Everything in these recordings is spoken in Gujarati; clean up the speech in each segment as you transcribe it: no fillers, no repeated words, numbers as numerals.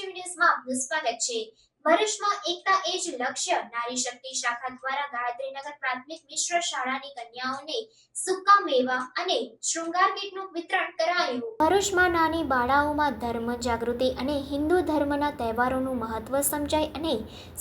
ટીવી ન્યૂઝમાં આપનું સ્વાગત છે। ભરૂચમાં એકતા એ જ લક્ષ્ય નારી શક્તિ શાખા દ્વારા ગાયત્રીનગર પ્રાથમિક મિશ્ર શાળાની કન્યાઓને સૂકા મેવા અને શૃંગાર કીટનું વિતરણ કરાયું। ભરૂચમાં નાની બાળાઓમાં ધર્મ જાગૃતિ અને હિન્દુ ધર્મના તહેવારોનું મહત્વ સમજાય અને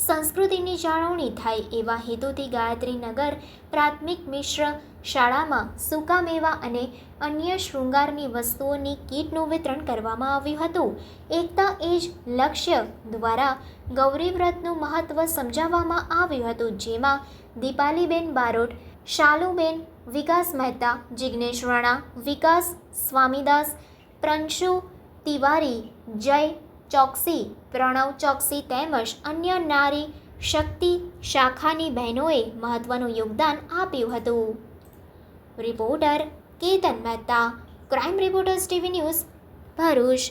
સંસ્કૃતિની જાળવણી થાય એવા હેતુથી ગાયત્રીનગર પ્રાથમિક મિશ્ર શાળામાં સૂકા મેવા અને અન્ય શૃંગારની વસ્તુઓની કીટનું વિતરણ કરવામાં આવ્યું હતું। એકતા એ જ લક્ષ્ય દ્વારા ગૌરી વ્રતનું મહત્વ સમજાવવામાં આવ્યું હતું, જેમાં દીપાલીબેન બારોટ, શાલુબેન, વિકાસ મહેતા, જિગ્નેશ રાણા, વિકાસ સ્વામીદાસ, પ્રાંશુ તિવારી, જય ચોકસી, પ્રણવ ચોકસી તેમજ અન્ય નારી શક્તિ શાખાની બહેનોએ મહત્વનું યોગદાન આપ્યું હતું। Reporter Ketan Mehta, crime reporters TV news, Bharuch.